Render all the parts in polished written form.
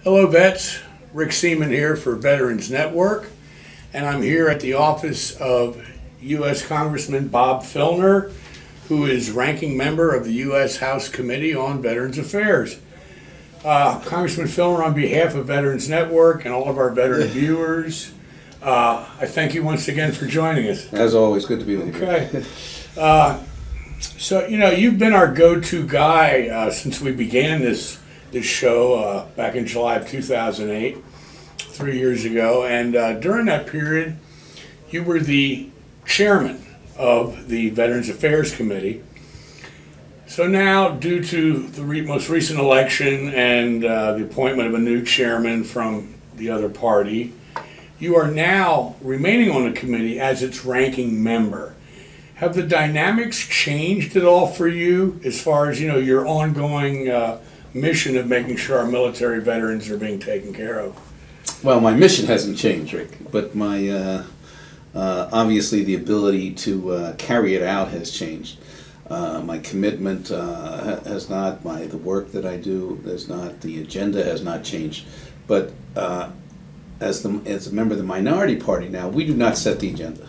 Hello, vets. Rick Seaman here for Veterans Network, and I'm here at the office of U.S. Congressman Bob Filner, who is ranking member of the U.S. House Committee on Veterans Affairs. Congressman Filner, on behalf of Veterans Network and all of our veteran viewers, I thank you once again for joining us. As always, good to be with you. Okay. So, you've been our go-to guy since we began this show back in July of 2008, 3 years ago. And during that period, you were the chairman of the Veterans Affairs Committee. So now, due to the most recent election and the appointment of a new chairman from the other party, you are now remaining on the committee as its ranking member. Have the dynamics changed at all for you as far as, your ongoing mission of making sure our military veterans are being taken care of? Well, my mission hasn't changed, Rick, but my obviously the ability to carry it out has changed. My commitment has not. The work that I do has not. The agenda has not changed. But as a member of the minority party now, we do not set the agenda.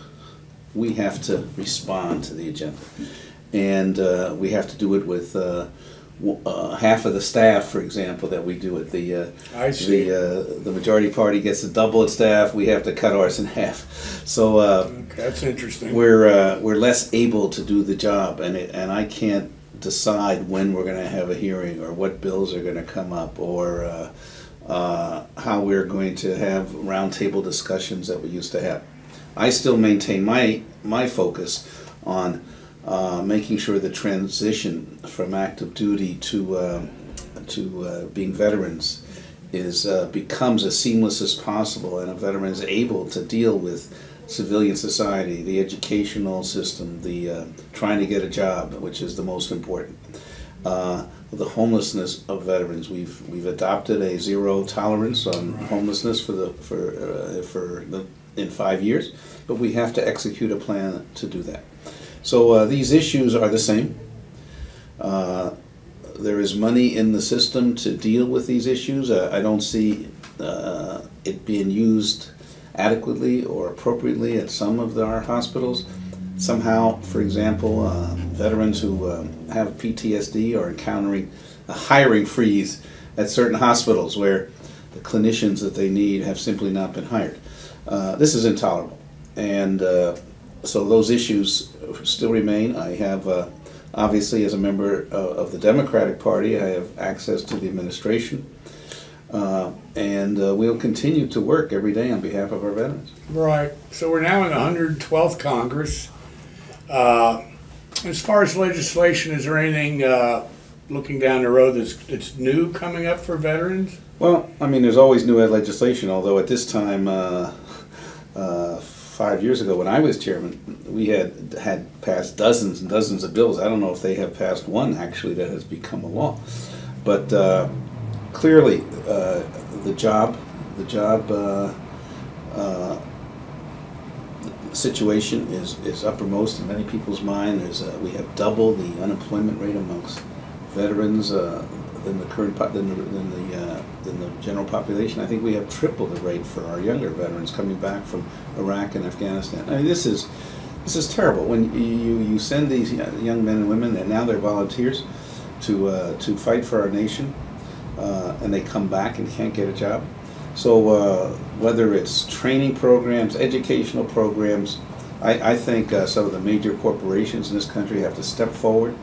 We have to respond to the agenda, and we have to do it with half of the staff, for example, that we do it. The majority party gets to double its staff. We have to cut ours in half. So that's interesting. We're less able to do the job, and I can't decide when we're going to have a hearing or what bills are going to come up or how we're going to have roundtable discussions that we used to have. I still maintain my focus on making sure the transition from active duty to being veterans becomes as seamless as possible, and a veteran is able to deal with civilian society, the educational system, the trying to get a job, which is the most important. The homelessness of veterans, we've adopted a zero tolerance on homelessness in 5 years, but we have to execute a plan to do that. So these issues are the same. There is money in the system to deal with these issues. I don't see it being used adequately or appropriately at some of our hospitals. Somehow, for example, veterans who have PTSD are encountering a hiring freeze at certain hospitals where the clinicians that they need have simply not been hired. This is intolerable, and so those issues still remain. I have, obviously, as a member of the Democratic Party, I have access to the administration, and we'll continue to work every day on behalf of our veterans. Right. So we're now in the 112th Congress. As far as legislation, is there anything looking down the road that's new coming up for veterans? Well, I mean, there's always new legislation, although at this time, 5 years ago when I was chairman, we had passed dozens and dozens of bills. I don't know if they have passed one, actually, that has become a law. But clearly, the job situation is uppermost in many people's mind. We have double the unemployment rate amongst veterans than the general population. I think we have triple the rate for our younger veterans coming back from Iraq and Afghanistan. I mean, this is terrible. When you send these young men and women, and now they're volunteers, to fight for our nation, and they come back and can't get a job. So whether it's training programs, educational programs, I think some of the major corporations in this country have to step forward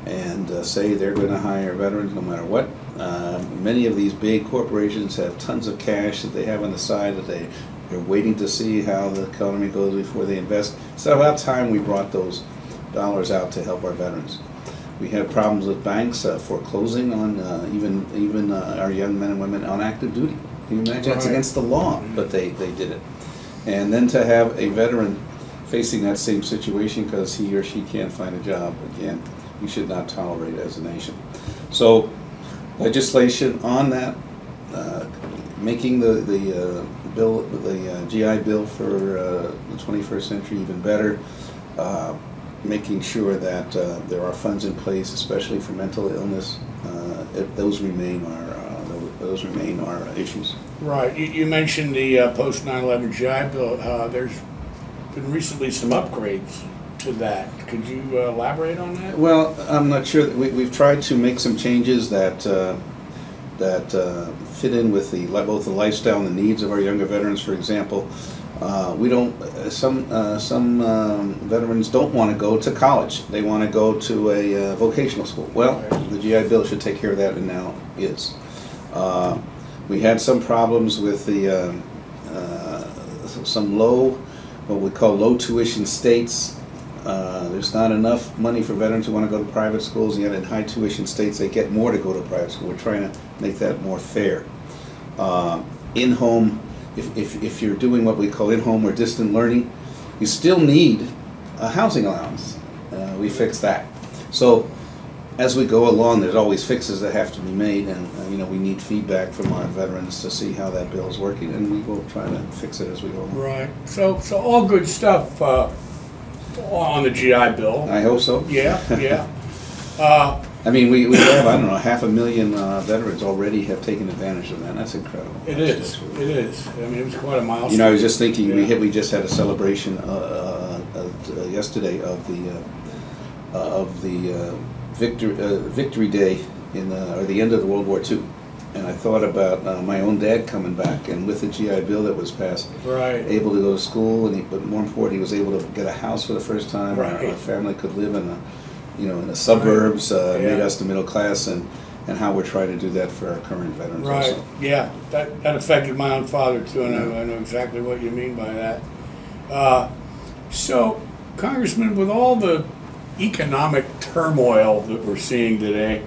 and say they're going to hire veterans no matter what. Many of these big corporations have tons of cash that they have on the side that they're waiting to see how the economy goes before they invest. It's about time we brought those dollars out to help our veterans. We have problems with banks foreclosing on even our young men and women on active duty. Can you imagine? That's against the law, but they did it. And then to have a veteran facing that same situation because he or she can't find a job, again, we should not tolerate as a nation. So legislation on that, making the GI Bill for the 21st century even better, making sure that there are funds in place, especially for mental illness. Those remain those remain our issues. Right. You mentioned the post 9/11 GI Bill. There's been recently some upgrades to that. Could you elaborate on that? Well, I'm not sure. We've tried to make some changes that fit in with both the lifestyle and the needs of our younger veterans. For example, we don't. Some veterans don't want to go to college. They want to go to a vocational school. Well, the GI Bill should take care of that, and now is. We had some problems with the some what we call low tuition states. There's not enough money for veterans who want to go to private schools, yet in high tuition states they get more to go to private school. We're trying to make that more fair. In-home, if you're doing what we call in-home or distant learning, you still need a housing allowance. We fixed that. So as we go along, there's always fixes that have to be made, and we need feedback from our veterans to see how that bill is working, and we will try to fix it as we go along. Right. So all good stuff on the GI Bill. I hope so. Yeah, yeah. I mean, we have, I don't know, 500,000 veterans already have taken advantage of that, and that's incredible. It is. It is. I mean, it was quite a milestone. You know, I was just thinking, Yeah. we just had a celebration yesterday of the Victory Day or the end of the World War II, and I thought about my own dad coming back, and with the GI Bill that was passed, Right. able to go to school, but more important, he was able to get a house for the first time. Right. Our family could live in the suburbs, Right. made Yeah. us the middle class, and how we're trying to do that for our current veterans Right. also. Yeah. That affected my own father too, and I know exactly what you mean by that. So, Congressman, with all the economic turmoil that we're seeing today,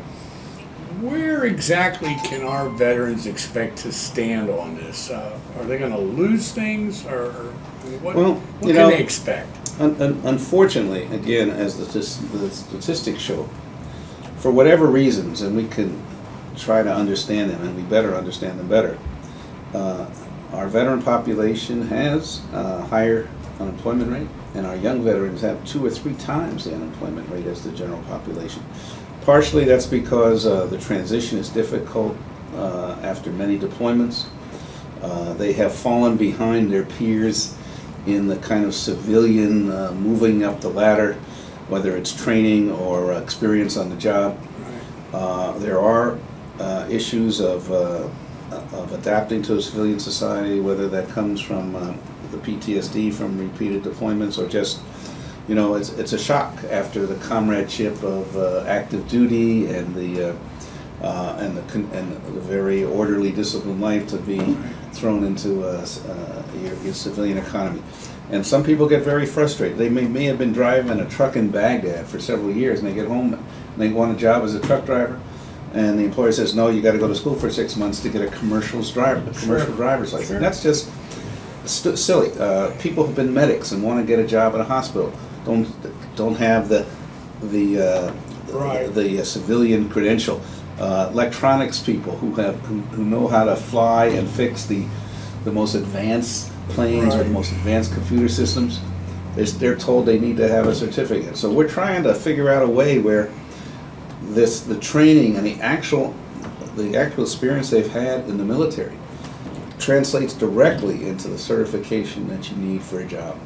where exactly can our veterans expect to stand on this? Are they going to lose things, or what can they expect? Unfortunately, again, as the statistics show, for whatever reasons, and we can try to understand them, and we better understand them better, our veteran population has a higher unemployment rate, and our young veterans have 2 or 3 times the unemployment rate as the general population. Partially that's because the transition is difficult after many deployments. They have fallen behind their peers in the kind of civilian moving up the ladder, whether it's training or experience on the job. There are issues of adapting to a civilian society, whether that comes from the PTSD from repeated deployments, or just, it's a shock after the comradeship of active duty and the very orderly, disciplined life to be thrown into your civilian economy. And some people get very frustrated. They may have been driving a truck in Baghdad for several years, and they get home and they want a job as a truck driver, and the employer says, no, you got to go to school for 6 months to get a commercial driver's license. Sure. That's just silly. People who've been medics and want to get a job at a hospital don't have the civilian credential. Electronics people who know how to fly and fix the most advanced planes or the most advanced computer systems, they're told they need to have a certificate. So we're trying to figure out a way where the training and the actual experience they've had in the military translates directly into the certification that you need for a job.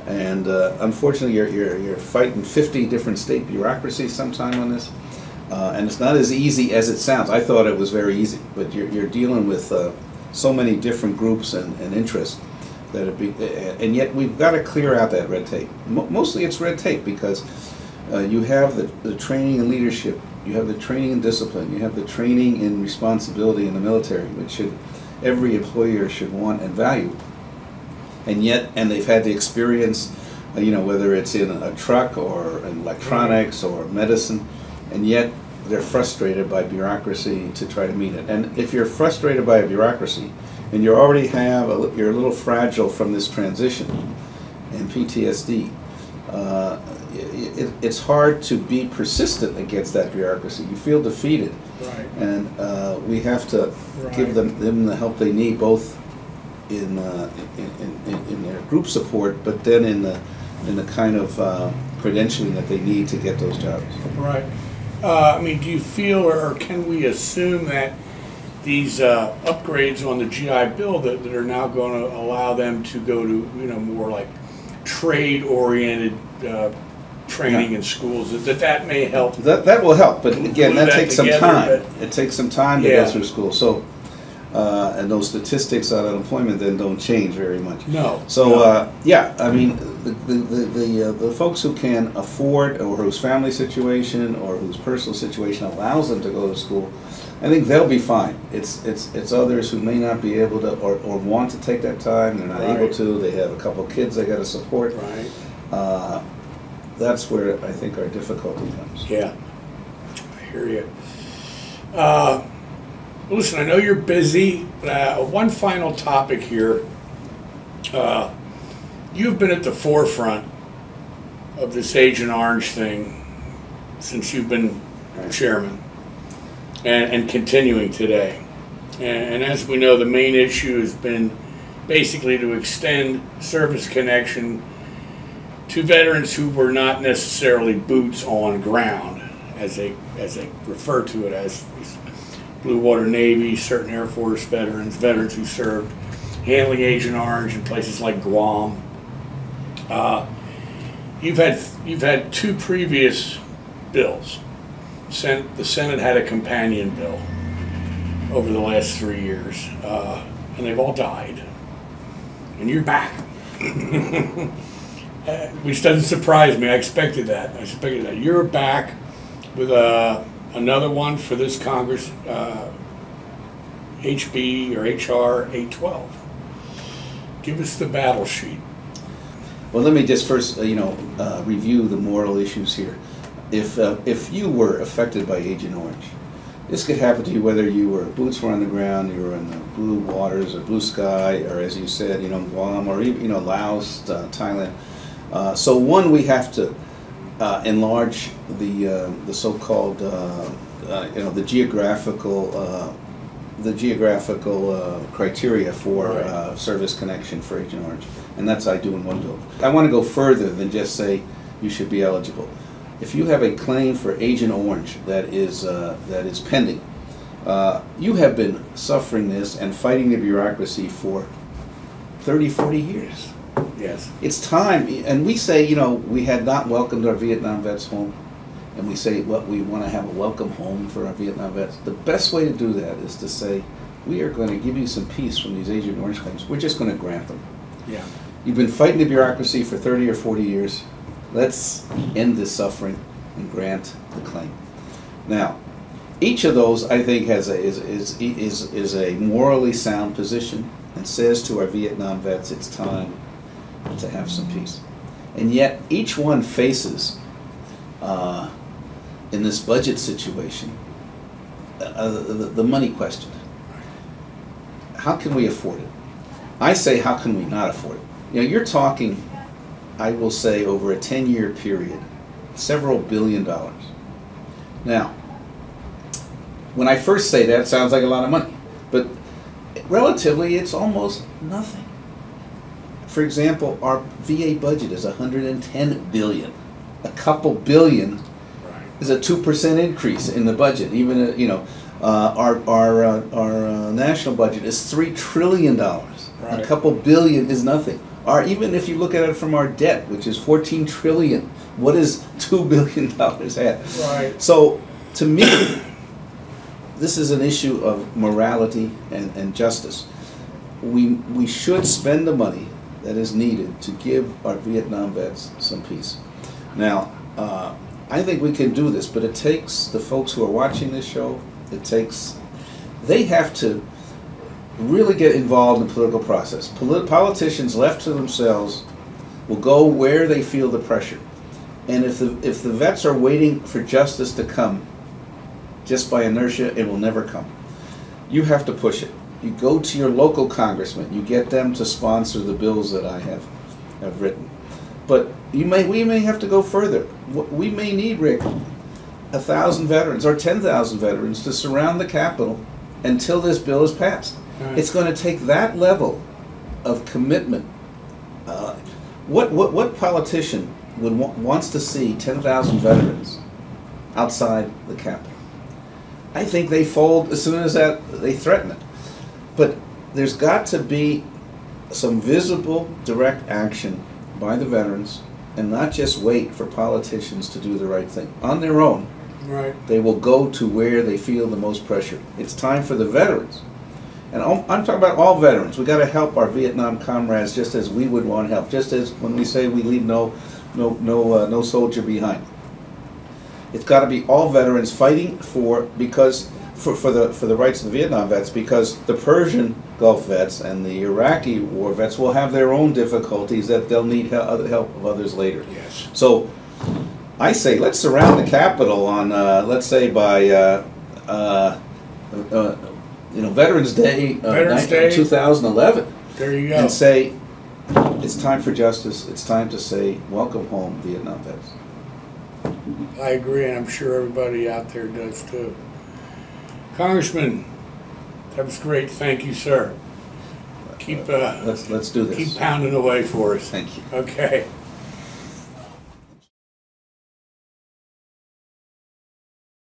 And unfortunately, you're fighting 50 different state bureaucracies sometime on this, and it's not as easy as it sounds. I thought it was very easy, but you're dealing with so many different groups and interests that and yet we've got to clear out that red tape. Mostly it's red tape because you have the training and leadership, you have the training and discipline, you have the training and responsibility in the military, which every employer should want and value. And they've had the experience, whether it's in a truck or in electronics or medicine, and yet they're frustrated by bureaucracy to try to meet it. And if you're frustrated by a bureaucracy, and you already you're a little fragile from this transition and PTSD, it's hard to be persistent against that bureaucracy. You feel defeated, Right. and we have to give them the help they need, both in their group support, but then in the kind of credentialing that they need to get those jobs. Right. I mean, do you feel, or can we assume that these upgrades on the GI Bill that are now going to allow them to go to, more like trade-oriented training in schools, that may help. That will help, but again, that takes some time. But it takes some time to go through school. So, and those statistics on unemployment then don't change very much. No. So yeah, I mean, the folks who can afford, or whose family situation or whose personal situation allows them to go to school, I think they'll be fine. It's others who may not be able to or want to take that time. They're not able to. They have a couple of kids they got to support. Right. That's where I think our difficulty comes. Yeah, I hear you. Listen, I know you're busy, but one final topic here. You've been at the forefront of this Agent Orange thing since you've been chairman, and continuing today. And as we know, the main issue has been basically to extend service connection to veterans who were not necessarily boots on ground, as they refer to it as Blue Water Navy, certain Air Force veterans who served handling Agent Orange in places like Guam. You've had two previous bills. The Senate had a companion bill over the last 3 years, and they've all died. And you're back. Which doesn't surprise me. I expected that. You're back with another one for this Congress, HB or HR 812. Give us the battle sheet. Well, let me just first, review the moral issues here. If you were affected by Agent Orange, this could happen to you whether you were boots were on the ground, you were in the blue waters or blue sky, or as you said, Guam, or even Laos, Thailand. So one, we have to enlarge the so-called the geographical criteria for service connection for Agent Orange, and that's I do in one bill. I want to go further than just say you should be eligible. If you have a claim for Agent Orange that is pending, you have been suffering this and fighting the bureaucracy for 30, 40 years. Yes. It's time, and we say, we had not welcomed our Vietnam vets home, and we say, we want to have a welcome home for our Vietnam vets. The best way to do that is to say, we are going to give you some peace from these Agent Orange claims. We're just going to grant them. Yeah. You've been fighting the bureaucracy for 30 or 40 years. Let's end this suffering and grant the claim. Now, each of those, I think, is a morally sound position and says to our Vietnam vets, it's time to have some peace. And yet, each one faces, in this budget situation, the money question. How can we afford it? I say, how can we not afford it? You're talking, I will say, over a 10-year period, several $billions. Now, when I first say that, it sounds like a lot of money, but relatively, it's almost nothing. For example, our VA budget is $110 billion. A couple billion is a 2% increase in the budget. Even our national budget is $3 trillion. A couple billion is nothing. Even if you look at it from our debt, which is $14 trillion, what does $2 billion have? Right. So, to me, this is an issue of morality and justice. We should spend the money that is needed to give our Vietnam vets some peace. Now, I think we can do this, but it takes the folks who are watching this show, they have to really get involved in the political process. Politicians left to themselves will go where they feel the pressure. And if the vets are waiting for justice to come, just by inertia, it will never come. You have to push it. You go to your local congressman. You get them to sponsor the bills that I have written. But we may have to go further. We may need, Rick, 1,000 veterans or 10,000 veterans to surround the Capitol until this bill is passed. Right. It's going to take that level of commitment. What politician wants to see 10,000 veterans outside the Capitol? I think they fold as soon as they threaten it. But there's got to be some visible, direct action by the veterans, and not just wait for politicians to do the right thing. On their own, Right. they will go to where they feel the most pressure. It's time for the veterans. And I'm talking about all veterans. We got to help our Vietnam comrades just as we would want help. Just as when we say we leave no soldier behind. It's got to be all veterans fighting for the rights of the Vietnam vets, because the Persian Gulf vets and the Iraqi war vets will have their own difficulties that they'll need help of others later. Yes. So I say let's surround the Capitol on let's say by Veterans Day, Veterans Day. 2011, There you go. and say it's time for justice. It's time to say welcome home, Vietnam vets. I agree, and I'm sure everybody out there does too. Congressman, that was great. Thank you, sir. Keep Let's do this. keep pounding away for us. Thank you. Okay.